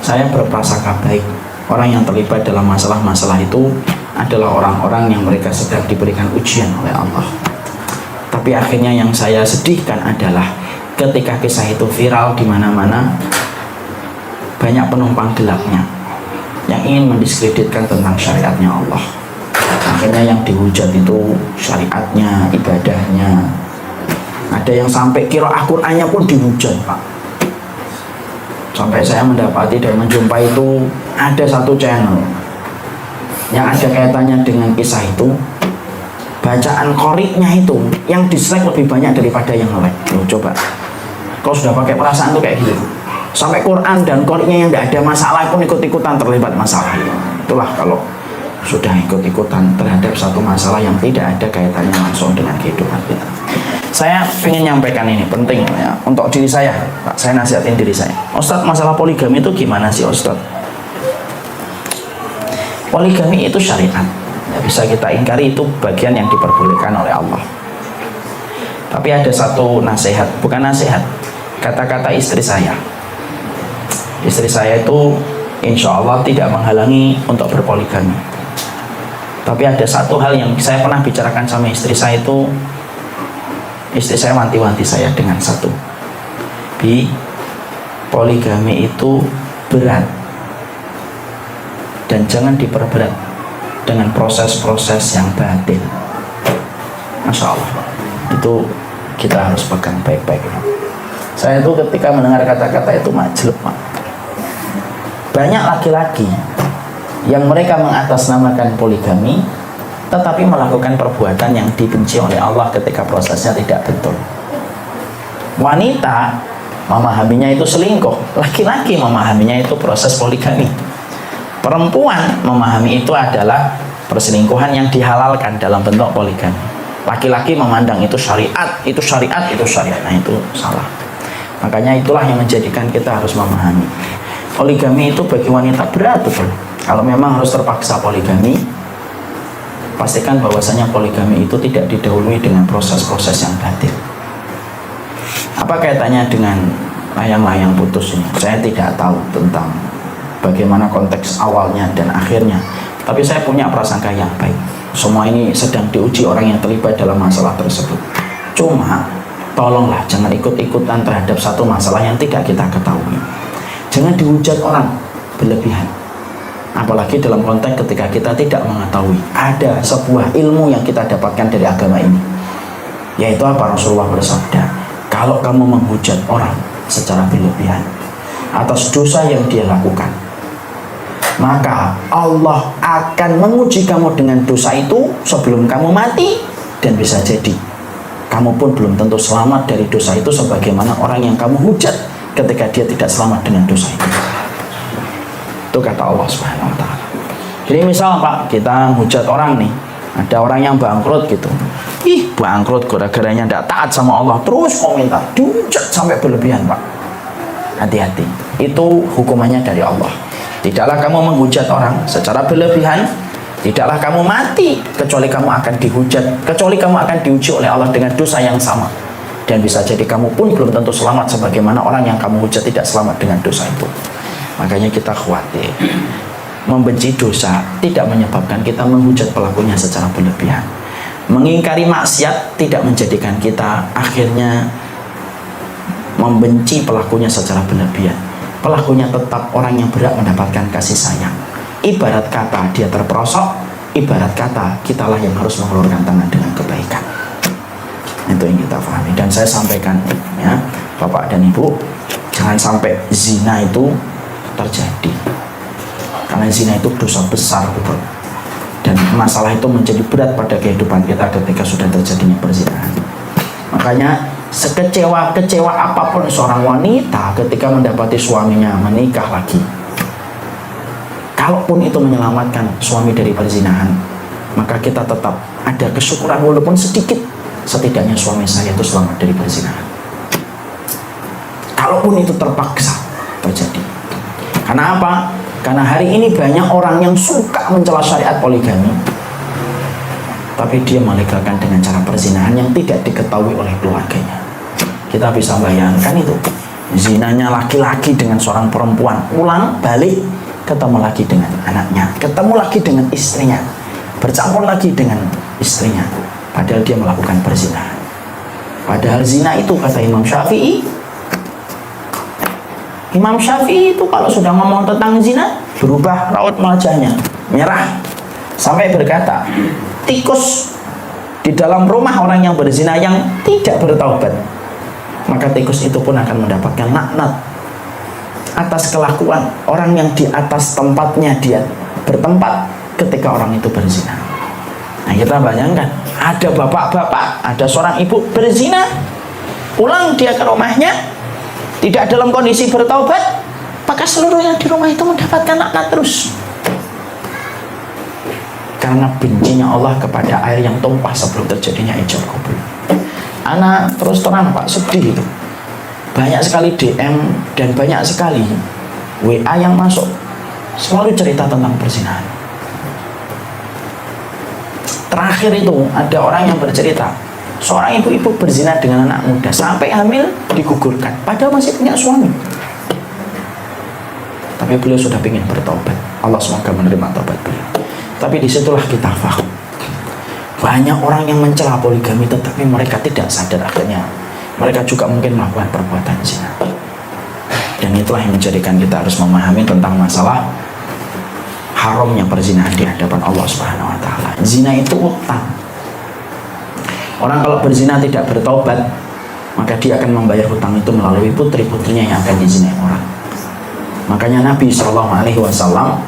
Saya berprasangka baik, orang yang terlibat dalam masalah-masalah itu adalah orang-orang yang mereka sedang diberikan ujian oleh Allah. Tapi akhirnya yang saya sedihkan adalah ketika kisah itu viral di mana-mana, banyak penumpang gelapnya yang ingin mendiskreditkan tentang syariatnya Allah. Akhirnya yang dihujat itu syariatnya, ibadahnya. Ada yang sampai qiraah Qur'annya pun dihujat Pak. Sampai saya mendapati dan menjumpai itu ada satu channel yang ada kaitannya dengan kisah itu. bacaan qori'nya itu yang dislike lebih banyak daripada yang like. Loh, coba kalau sudah pakai perasaan tuh kayak gitu, sampai Quran dan qori'nya yang tidak ada masalah pun ikut-ikutan terlibat masalah. Itulah kalau sudah ikut-ikutan terhadap satu masalah yang tidak ada kaitannya langsung dengan kehidupan kita. Saya ingin nyampaikan ini penting ya untuk diri saya, Pak. Saya nasihatin diri saya. Ustadz, masalah poligami itu gimana sih Ustadz? Poligami itu syariat. Ya, bisa kita ingkari, itu bagian yang diperbolehkan oleh Allah. Tapi ada satu nasihat, bukan nasihat, kata-kata istri saya. Istri saya itu insya Allah tidak menghalangi untuk berpoligami. Tapi ada satu hal yang saya pernah bicarakan sama istri saya itu, istri saya wanti-wanti saya dengan satu, Bi, poligami itu berat dan jangan diperberat dengan proses-proses yang batin. Masya Allah, itu kita harus pegang baik-baik. Saya itu ketika mendengar kata-kata itu majlub, Pak. Banyak laki-laki yang mereka mengatasnamakan poligami tetapi melakukan perbuatan yang dibenci oleh Allah ketika prosesnya tidak betul. Wanita memahaminya itu selingkuh, laki-laki memahaminya itu proses poligami. Perempuan memahami itu adalah perselingkuhan yang dihalalkan dalam bentuk poligami. Laki-laki memandang itu syariat, itu syariat, itu syariat. Nah, itu salah. Makanya itulah yang menjadikan kita harus memahami. Poligami itu bagi wanita berat betul. Kalau memang harus terpaksa poligami, pastikan bahwasanya poligami itu tidak didahului dengan proses-proses yang batin. Apa kaitannya dengan layang-layang putus ini? Saya tidak tahu tentang bagaimana konteks awalnya dan akhirnya, tapi saya punya prasangka yang baik. Semua ini sedang diuji orang yang terlibat dalam masalah tersebut. Cuma tolonglah jangan ikut-ikutan terhadap satu masalah yang tidak kita ketahui. Jangan dihujat orang berlebihan, apalagi dalam konteks ketika kita tidak mengetahui ada sebuah ilmu yang kita dapatkan dari agama ini, yaitu apa? Rasulullah bersabda, kalau kamu menghujat orang secara berlebihan atas dosa yang dia lakukan, maka Allah akan menguji kamu dengan dosa itu sebelum kamu mati, dan bisa jadi kamu pun belum tentu selamat dari dosa itu sebagaimana orang yang kamu hujat ketika dia tidak selamat dengan dosa itu. Itu kata Allah Subhanahu wa taala. Jadi misal, Pak, kita hujat orang nih, ada orang yang bangkrut gitu. Ih, bangkrut gara-garanya tidak taat sama Allah, terus komentar, dihujat sampai berlebihan, Pak. Hati-hati. Itu hukumannya dari Allah. Tidaklah kamu menghujat orang secara berlebihan, tidaklah kamu mati kecuali kamu akan dihujat, kecuali kamu akan diuji oleh Allah dengan dosa yang sama, dan bisa jadi kamu pun belum tentu selamat sebagaimana orang yang kamu hujat tidak selamat dengan dosa itu. Makanya kita khawatir membenci dosa tidak menyebabkan kita menghujat pelakunya secara berlebihan. Mengingkari maksiat tidak menjadikan kita akhirnya membenci pelakunya secara berlebihan. Pelakunya tetap orang yang berhak mendapatkan kasih sayang. Ibarat kata dia terperosok, ibarat kata kitalah yang harus mengulurkan tangan dengan kebaikan. Itu yang kita pahami. Dan saya sampaikan ya, Bapak dan Ibu, jangan sampai zina itu terjadi. Karena zina itu dosa besar betul. Dan masalah itu menjadi berat pada kehidupan kita ketika sudah terjadinya perzinahan. Makanya sekecewa-kecewa apapun seorang wanita ketika mendapati suaminya menikah lagi, kalaupun itu menyelamatkan suami dari perzinahan, maka kita tetap ada kesyukuran walaupun sedikit, setidaknya suami saya itu selamat dari perzinahan. Kalaupun itu terpaksa terjadi. Karena apa? Karena hari ini banyak orang yang suka mencela syariat poligami, tapi dia melegalkan dengan cara perzinahan yang tidak diketahui oleh keluarganya. Kita bisa bayangkan itu, zinanya laki-laki dengan seorang perempuan, pulang balik ketemu lagi dengan anaknya, ketemu lagi dengan istrinya, bercampur lagi dengan istrinya, padahal dia melakukan perzinahan. Padahal zina itu kata Imam Syafi'i, Imam Syafi'i itu kalau sudah ngomong tentang zina berubah raut wajahnya merah sampai berkata, tikus di dalam rumah orang yang berzina yang tidak bertaubat, maka tikus itu pun akan mendapatkan laknat atas kelakuan orang yang di atas tempatnya dia bertempat ketika orang itu berzina. Nah, kita bayangkan ada bapak-bapak, ada seorang ibu berzina, pulang dia ke rumahnya tidak dalam kondisi bertaubat, maka seluruh yang di rumah itu mendapatkan laknat terus. Karena bencinya Allah kepada air yang tumpah sebelum terjadinya ijab kabul. Anak terus terang Pak, sedih itu. Banyak sekali DM dan banyak sekali WA yang masuk, selalu cerita tentang perzinahan. Terakhir itu ada orang yang bercerita, seorang ibu-ibu berzina dengan anak muda sampai hamil digugurkan, padahal masih punya suami. Tapi beliau sudah ingin bertobat. Allah semoga menerima tobat beliau. Tapi disitulah kita faham, banyak orang yang mencela poligami tetapi mereka tidak sadar akhirnya mereka juga mungkin melakukan perbuatan zina. Dan itulah yang menjadikan kita harus memahami tentang masalah haramnya perzinahan di hadapan Allah Subhanahu wa taala. Zina itu utang. Orang kalau berzina tidak bertobat, maka dia akan membayar hutang itu melalui putri-putrinya yang akan dizinai orang. Makanya Nabi SAW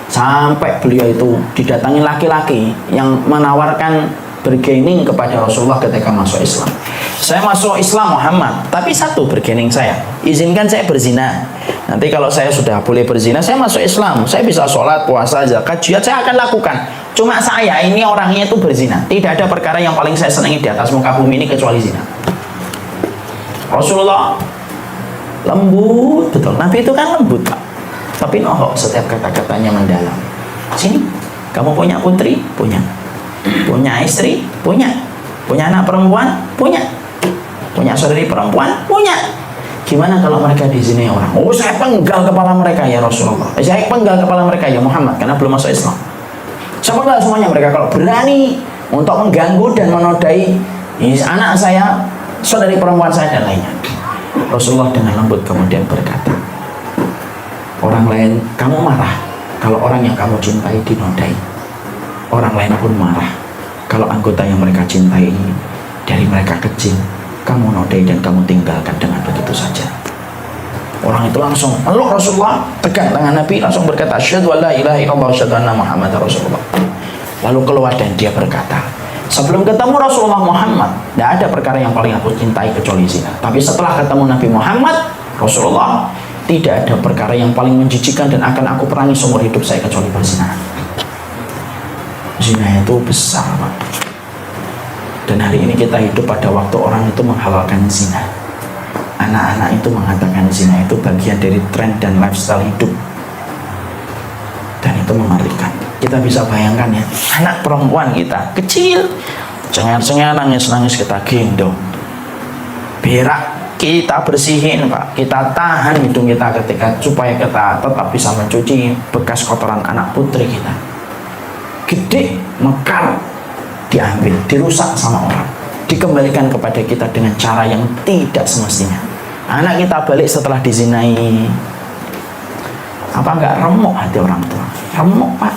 sampai beliau itu didatangi laki-laki yang menawarkan bergening kepada Rasulullah ketika masuk Islam. Saya masuk Islam Muhammad, tapi satu bergening saya, izinkan saya berzina. Nanti kalau saya sudah boleh berzina, saya masuk Islam, saya bisa sholat, puasa, zakat, jihad, saya akan lakukan. Cuma saya ini orangnya itu berzina. Tidak ada perkara yang paling saya senangi di atas muka bumi ini kecuali zina. Rasulullah lembut betul. Nabi itu kan lembut Pak, tapi nohok setiap kata-katanya mendalam. Sini, kamu punya putri? Punya. Punya istri? Punya. Punya anak perempuan? Punya. Punya saudari perempuan? Punya. Gimana kalau mereka dizinai orang? Oh, saya penggal kepala mereka ya Rasulullah. Saya penggal kepala mereka ya Muhammad, karena belum masuk Islam. Saya penggal semuanya mereka kalau berani untuk mengganggu dan menodai anak saya, saudari perempuan saya dan lainnya. Rasulullah dengan lembut kemudian berkata, orang lain, kamu marah kalau orang yang kamu cintai dinodai. Orang lain pun marah kalau anggota yang mereka cintai dari mereka kecil kamu nodai dan kamu tinggalkan dengan begitu saja. Orang itu langsung meluk Rasulullah, pegang tangan Nabi, langsung berkata, asyhadu an la ilaha illallah, asyhadu anna Muhammadar Rasulullah. Lalu keluar dan dia berkata, sebelum ketemu Rasulullah Muhammad, tidak ada perkara yang paling aku cintai kecuali zina. Tapi setelah ketemu Nabi Muhammad Rasulullah, tidak ada perkara yang paling menjijikan dan akan aku perangi seumur hidup saya kecuali perzinahan. Zina itu besar Pak. Dan hari ini kita hidup pada waktu orang itu menghalalkan zina. Anak-anak itu mengatakan zina itu bagian dari tren dan lifestyle hidup. Dan itu mengerikan. Kita bisa bayangkan ya, anak perempuan kita kecil, cengar-cengar nangis-nangis kita gendong, berak kita bersihin Pak, kita tahan hidung kita ketika supaya kita tetap bisa mencuci bekas kotoran anak putri kita. Gede, mekar, diambil, dirusak sama orang, dikembalikan kepada kita dengan cara yang tidak semestinya. Anak kita balik setelah dizinai, apa enggak remuk hati orang tua? Remuk Pak.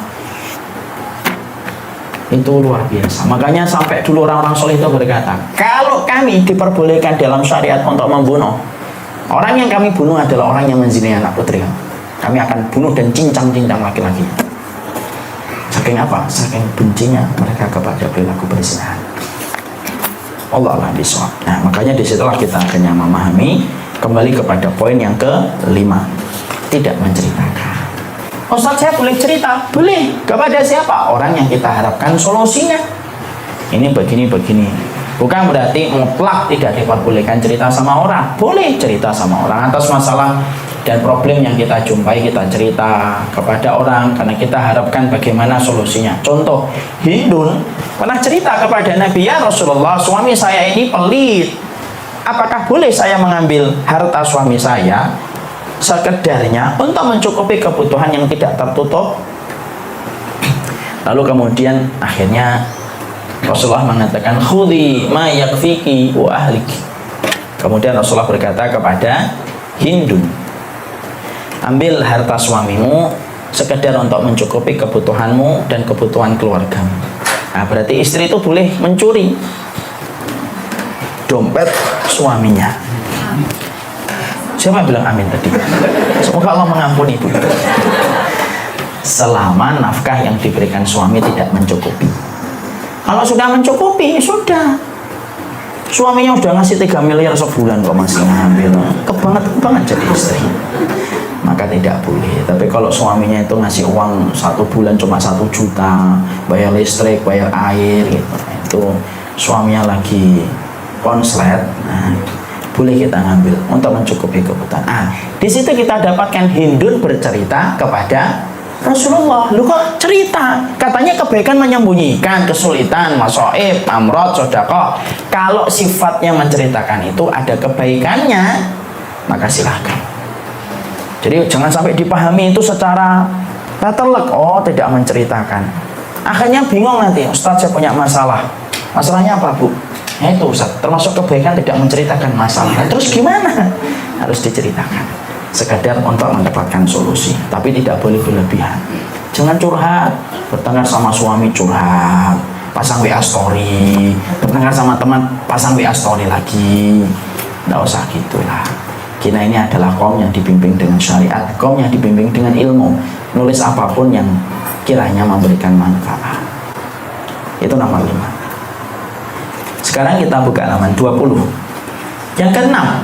Itu luar biasa. Makanya sampai dulu orang-orang soleh itu berkata, kalau kami diperbolehkan dalam syariat untuk membunuh, orang yang kami bunuh adalah orang yang menzinai anak putri. Kami akan bunuh dan cincang-cincang laki-laki. Saking apa? Saking bencinya mereka kepada perilaku perzinahan. Allah a'lam bishawab. Nah, makanya disitulah kita akhirnya memahami kembali kepada poin yang kelima, tidak menceritakan. Ustaz, saya boleh cerita? Boleh. Kepada siapa? Orang yang kita harapkan solusinya. Ini begini-begini. Bukan berarti mutlak tidak diperbolehkan cerita sama orang. Boleh cerita sama orang atas masalah dan problem yang kita jumpai, kita cerita kepada orang karena kita harapkan bagaimana solusinya. Contoh, Hindun pernah cerita kepada Nabi, ya Rasulullah, suami saya ini pelit. Apakah boleh saya mengambil harta suami saya sekedarnya untuk mencukupi kebutuhan yang tidak tertutup? Lalu kemudian akhirnya Rasulullah mengatakan, khudhi ma yakfiki wa ahliki. Kemudian Rasulullah berkata kepada Hindun, ambil harta suamimu sekedar untuk mencukupi kebutuhanmu dan kebutuhan keluargamu. Nah, berarti istri itu boleh mencuri dompet suaminya. Siapa bilang amin tadi? Semoga Allah mengampuni ibu. Selama nafkah yang diberikan suami tidak mencukupi. Kalau sudah mencukupi, sudah. Suaminya udah ngasih 3 miliar sebulan kok masih ngambil, kebanget jadi istri. Maka tidak boleh. Tapi kalau suaminya itu ngasih uang 1 bulan cuma 1 juta, bayar listrik, bayar air gitu, itu suaminya lagi konslet, nah, boleh kita ngambil untuk mencukupi kebutuhan. Di situ kita dapatkan Hindun bercerita kepada Rasulullah, lu kok cerita? Katanya kebaikan menyembunyikan, kesulitan, masoib, amrod, sodako. Kalau sifatnya menceritakan itu ada kebaikannya, maka silahkan. Jadi jangan sampai dipahami itu secara tatlek, oh tidak menceritakan. Akhirnya bingung nanti, Ustadz saya punya masalah. Masalahnya apa Bu? Ya itu Ustadz, termasuk kebaikan tidak menceritakan masalah. Terus gimana? Harus diceritakan. Sekadar untuk mendapatkan solusi, tapi tidak boleh berlebihan. Jangan curhat, bertengkar sama suami curhat, pasang WA story, bertengkar sama teman pasang WA story lagi. Nggak usah gitulah. Kita ini adalah kaum yang dibimbing dengan syariat, kaum yang dibimbing dengan ilmu. Nulis apapun yang kiranya memberikan manfaat. Itu nomor 5. Sekarang kita buka halaman 20. Yang keenam,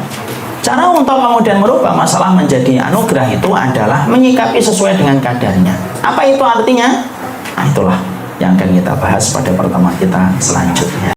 cara untuk kemudian merubah masalah menjadi anugerah itu adalah menyikapi sesuai dengan kadarnya. Apa itu artinya? Itulah yang akan kita bahas pada pertemuan kita selanjutnya.